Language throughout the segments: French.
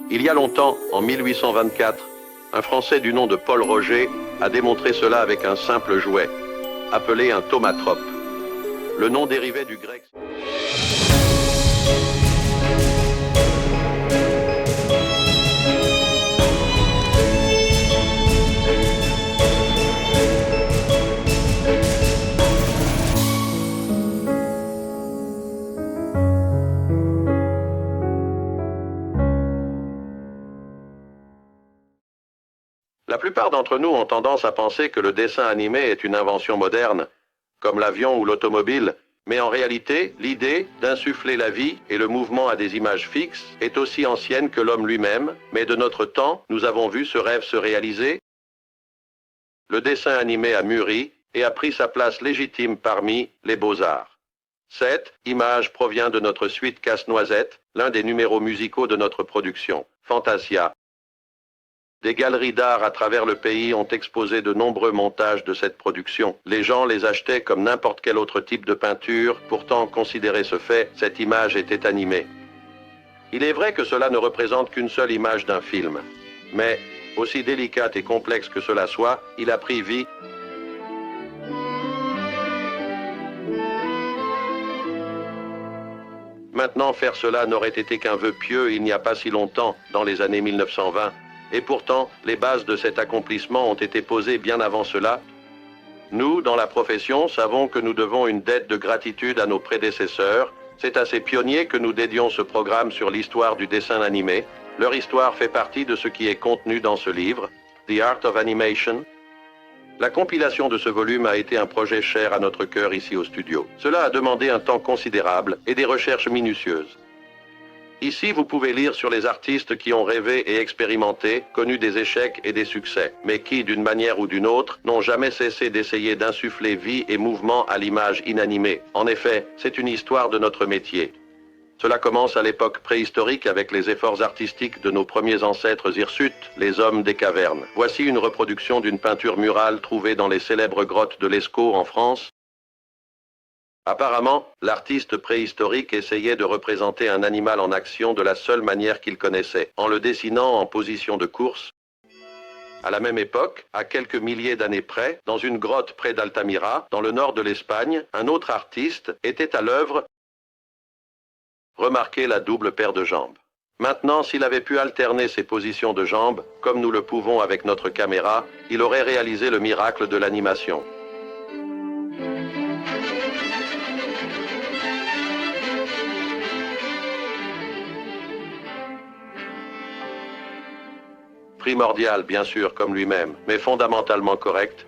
Il y a longtemps, en 1824, un Français du nom de Paul Roger a démontré cela avec un simple jouet, appelé un thaumatrope. Le nom dérivait du grec. La plupart d'entre nous ont tendance à penser que le dessin animé est une invention moderne, comme l'avion ou l'automobile, mais en réalité, l'idée d'insuffler la vie et le mouvement à des images fixes est aussi ancienne que l'homme lui-même, mais de notre temps, nous avons vu ce rêve se réaliser. Le dessin animé a mûri et a pris sa place légitime parmi les beaux-arts. Cette image provient de notre suite Casse-Noisette, l'un des numéros musicaux de notre production, Fantasia. Des galeries d'art à travers le pays ont exposé de nombreux montages de cette production. Les gens les achetaient comme n'importe quel autre type de peinture, pourtant, considéré ce fait, cette image était animée. Il est vrai que cela ne représente qu'une seule image d'un film, mais, aussi délicate et complexe que cela soit, il a pris vie. Maintenant, faire cela n'aurait été qu'un vœu pieux il n'y a pas si longtemps, dans les années 1920. Et pourtant, les bases de cet accomplissement ont été posées bien avant cela. Nous, dans la profession, savons que nous devons une dette de gratitude à nos prédécesseurs. C'est à ces pionniers que nous dédions ce programme sur l'histoire du dessin animé. Leur histoire fait partie de ce qui est contenu dans ce livre, The Art of Animation. La compilation de ce volume a été un projet cher à notre cœur ici au studio. Cela a demandé un temps considérable et des recherches minutieuses. Ici, vous pouvez lire sur les artistes qui ont rêvé et expérimenté, connu des échecs et des succès, mais qui, d'une manière ou d'une autre, n'ont jamais cessé d'essayer d'insuffler vie et mouvement à l'image inanimée. En effet, c'est une histoire de notre métier. Cela commence à l'époque préhistorique avec les efforts artistiques de nos premiers ancêtres hirsutes, les hommes des cavernes. Voici une reproduction d'une peinture murale trouvée dans les célèbres grottes de Lascaux en France. Apparemment, l'artiste préhistorique essayait de représenter un animal en action de la seule manière qu'il connaissait, en le dessinant en position de course. À la même époque, à quelques milliers d'années près, dans une grotte près d'Altamira, dans le nord de l'Espagne, un autre artiste était à l'œuvre. Remarquez la double paire de jambes. Maintenant, s'il avait pu alterner ses positions de jambes, comme nous le pouvons avec notre caméra, il aurait réalisé le miracle de l'animation. Primordial, bien sûr, comme lui-même, mais fondamentalement correct.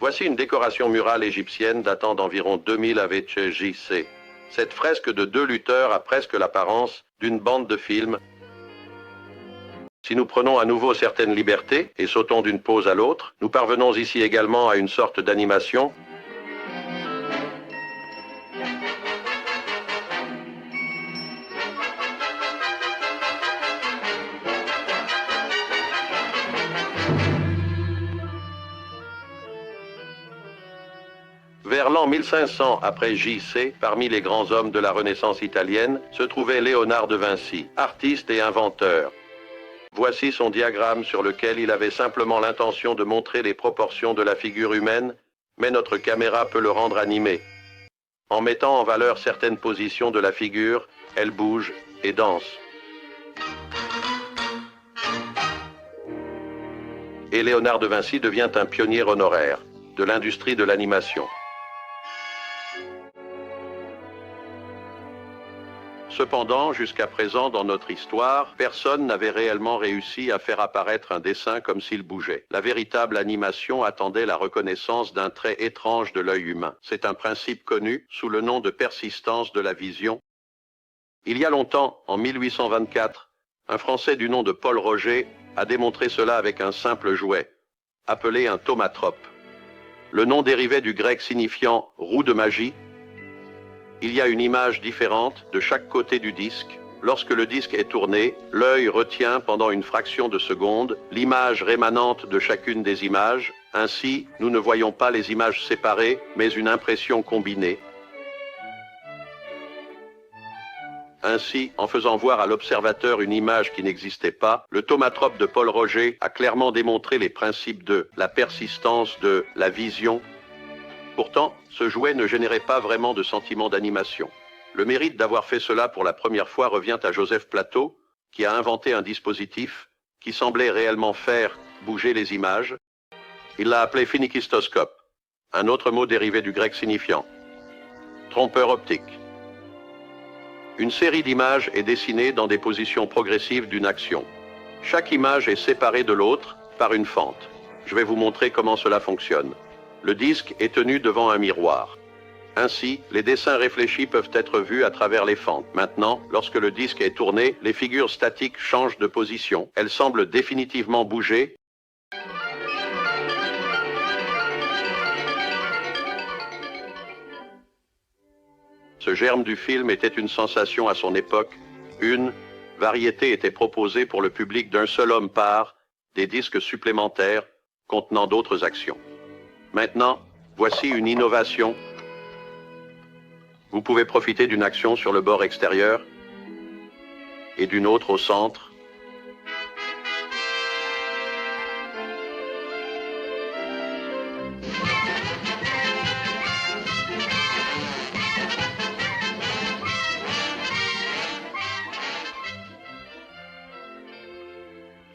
Voici une décoration murale égyptienne datant d'environ 2000 avec J.C. Cette fresque de deux lutteurs a presque l'apparence d'une bande de film. Si nous prenons à nouveau certaines libertés et sautons d'une pose à l'autre, nous parvenons ici également à une sorte d'animation. Vers l'an 1500 après J.C., parmi les grands hommes de la Renaissance italienne, se trouvait Léonard de Vinci, artiste et inventeur. Voici son diagramme sur lequel il avait simplement l'intention de montrer les proportions de la figure humaine, mais notre caméra peut le rendre animé. En mettant en valeur certaines positions de la figure, elle bouge et danse. Et Léonard de Vinci devient un pionnier honoraire de l'industrie de l'animation. Cependant, jusqu'à présent dans notre histoire, personne n'avait réellement réussi à faire apparaître un dessin comme s'il bougeait. La véritable animation attendait la reconnaissance d'un trait étrange de l'œil humain. C'est un principe connu sous le nom de persistance de la vision. Il y a longtemps, en 1824, un Français du nom de Paul Roger a démontré cela avec un simple jouet, appelé un thaumatrope. Le nom dérivait du grec signifiant « roue de magie ». Il y a une image différente de chaque côté du disque. Lorsque le disque est tourné, l'œil retient pendant une fraction de seconde l'image rémanente de chacune des images. Ainsi, nous ne voyons pas les images séparées, mais une impression combinée. Ainsi, en faisant voir à l'observateur une image qui n'existait pas, le thaumatrope de Paul Roget a clairement démontré les principes de la persistance, de la vision. Pourtant, ce jouet ne générait pas vraiment de sentiment d'animation. Le mérite d'avoir fait cela pour la première fois revient à Joseph Plateau, qui a inventé un dispositif qui semblait réellement faire bouger les images. Il l'a appelé phénikistoscope, un autre mot dérivé du grec signifiant trompeur optique. Une série d'images est dessinée dans des positions progressives d'une action. Chaque image est séparée de l'autre par une fente. Je vais vous montrer comment cela fonctionne. Le disque est tenu devant un miroir. Ainsi, les dessins réfléchis peuvent être vus à travers les fentes. Maintenant, lorsque le disque est tourné, les figures statiques changent de position. Elles semblent définitivement bouger. Ce germe du film était une sensation à son époque. Une variété était proposée pour le public d'un seul homme par des disques supplémentaires contenant d'autres actions. Maintenant, voici une innovation. Vous pouvez profiter d'une action sur le bord extérieur et d'une autre au centre.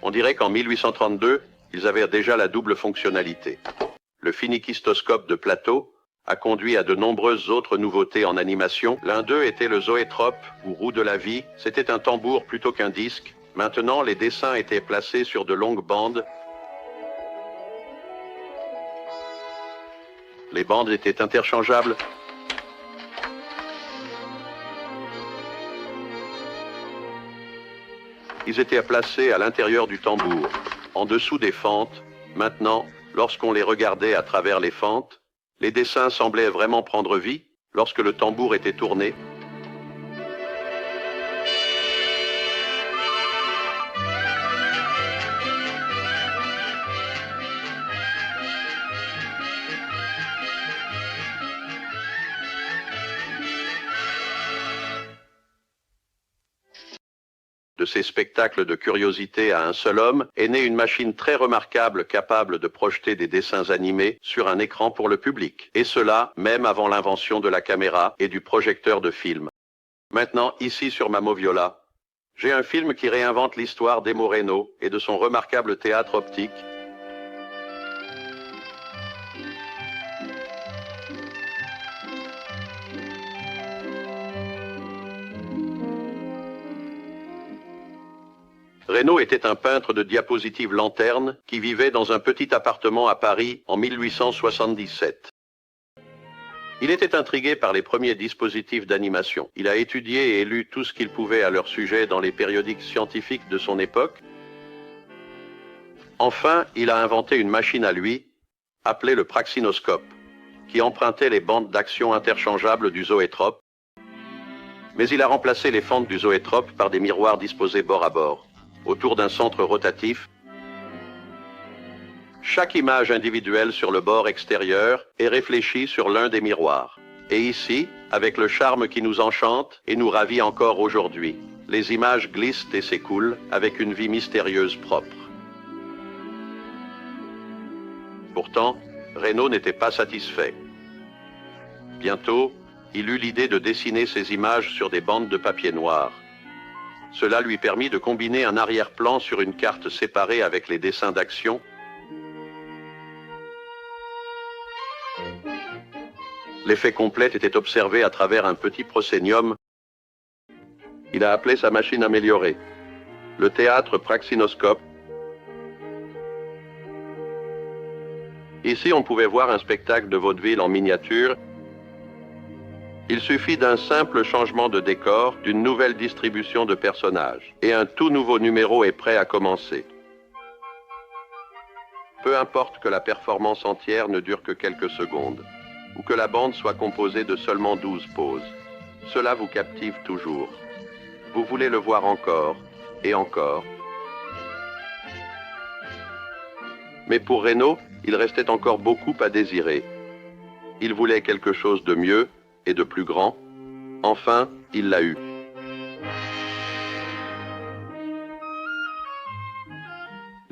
On dirait qu'en 1832, ils avaient déjà la double fonctionnalité. Le phénikistoscope de Plateau a conduit à de nombreuses autres nouveautés en animation. L'un d'eux était le zoétrope, ou roue de la vie. C'était un tambour plutôt qu'un disque. Maintenant, les dessins étaient placés sur de longues bandes. Les bandes étaient interchangeables. Ils étaient placés à l'intérieur du tambour, en dessous des fentes. Maintenant, lorsqu'on les regardait à travers les fentes, les dessins semblaient vraiment prendre vie lorsque le tambour était tourné. De ces spectacles de curiosité à un seul homme, est née une machine très remarquable capable de projeter des dessins animés sur un écran pour le public. Et cela, même avant l'invention de la caméra et du projecteur de film. Maintenant, ici sur ma Moviola, j'ai un film qui réinvente l'histoire d'Emo Reynaud et de son remarquable théâtre optique. Reynaud était un peintre de diapositives lanternes qui vivait dans un petit appartement à Paris en 1877. Il était intrigué par les premiers dispositifs d'animation. Il a étudié et lu tout ce qu'il pouvait à leur sujet dans les périodiques scientifiques de son époque. Enfin, il a inventé une machine à lui, appelée le praxinoscope, qui empruntait les bandes d'action interchangeables du zoétrope. Mais il a remplacé les fentes du zoétrope par des miroirs disposés bord à bord, autour d'un centre rotatif. Chaque image individuelle sur le bord extérieur est réfléchie sur l'un des miroirs. Et ici, avec le charme qui nous enchante et nous ravit encore aujourd'hui, les images glissent et s'écoulent avec une vie mystérieuse propre. Pourtant, Reynaud n'était pas satisfait. Bientôt, il eut l'idée de dessiner ces images sur des bandes de papier noir. Cela lui permit de combiner un arrière-plan sur une carte séparée avec les dessins d'action. L'effet complet était observé à travers un petit proscénium. Il a appelé sa machine améliorée le théâtre praxinoscope. Ici, on pouvait voir un spectacle de vaudeville en miniature. Il suffit d'un simple changement de décor, d'une nouvelle distribution de personnages, et un tout nouveau numéro est prêt à commencer. Peu importe que la performance entière ne dure que quelques secondes, ou que la bande soit composée de seulement 12 pauses. Cela vous captive toujours. Vous voulez le voir encore, et encore. Mais pour Reynaud, il restait encore beaucoup à désirer. Il voulait quelque chose de mieux et de plus grand. Enfin, il l'a eu.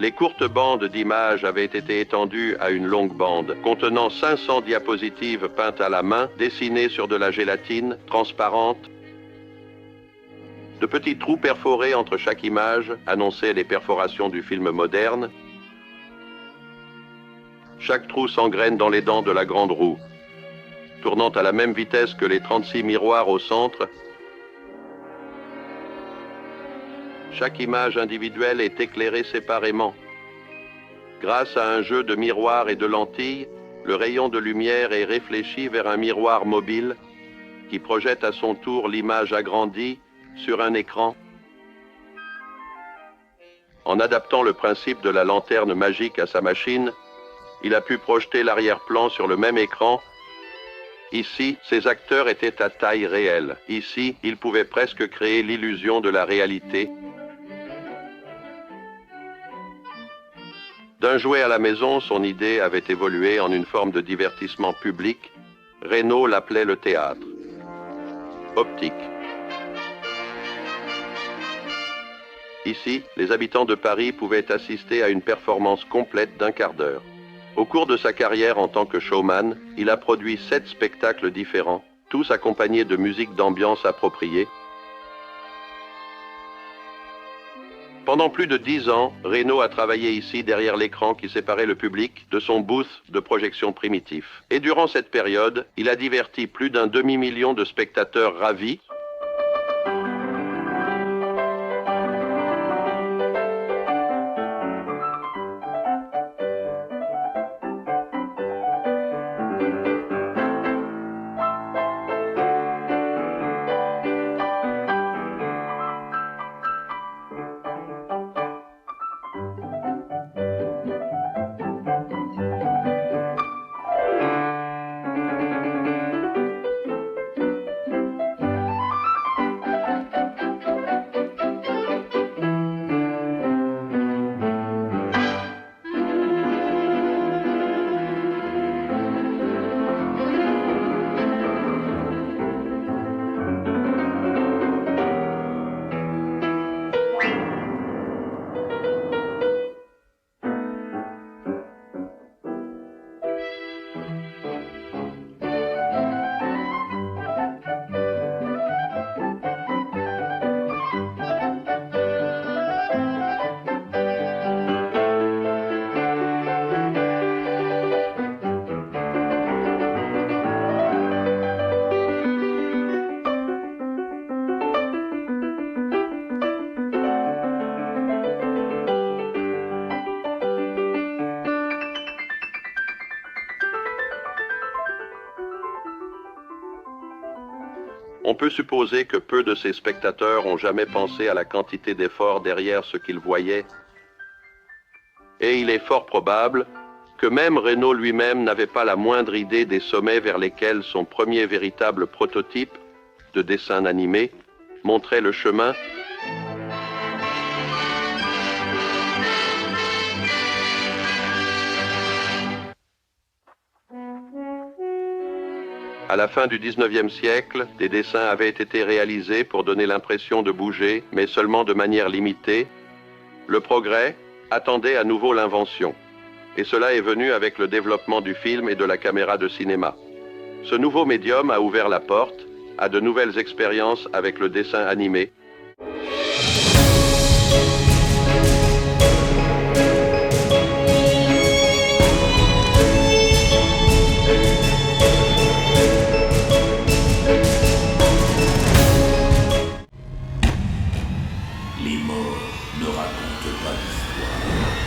Les courtes bandes d'images avaient été étendues à une longue bande, contenant 500 diapositives peintes à la main, dessinées sur de la gélatine transparente. De petits trous perforés entre chaque image annonçaient les perforations du film moderne. Chaque trou s'engraine dans les dents de la grande roue. Tournant à la même vitesse que les 36 miroirs au centre, chaque image individuelle est éclairée séparément. Grâce à un jeu de miroirs et de lentilles, le rayon de lumière est réfléchi vers un miroir mobile qui projette à son tour l'image agrandie sur un écran. En adaptant le principe de la lanterne magique à sa machine, il a pu projeter l'arrière-plan sur le même écran. Ici, ses acteurs étaient à taille réelle. Ici, il pouvait presque créer l'illusion de la réalité. D'un jouet à la maison, son idée avait évolué en une forme de divertissement public. Reynaud l'appelait le théâtre. Optique. Ici, les habitants de Paris pouvaient assister à une performance complète d'un quart d'heure. Au cours de sa carrière en tant que showman, il a produit 7 spectacles différents, tous accompagnés de musique d'ambiance appropriée. Pendant plus de 10 ans, Reynaud a travaillé ici derrière l'écran qui séparait le public de son booth de projection primitif. Et durant cette période, il a diverti plus d'un demi-million de spectateurs ravis. On peut supposer que peu de ces spectateurs ont jamais pensé à la quantité d'efforts derrière ce qu'ils voyaient. Et il est fort probable que même Reynaud lui-même n'avait pas la moindre idée des sommets vers lesquels son premier véritable prototype de dessin animé montrait le chemin. À la fin du 19e siècle, des dessins avaient été réalisés pour donner l'impression de bouger, mais seulement de manière limitée. Le progrès attendait à nouveau l'invention. Et cela est venu avec le développement du film et de la caméra de cinéma. Ce nouveau médium a ouvert la porte à de nouvelles expériences avec le dessin animé. Les morts ne racontent pas d'histoire.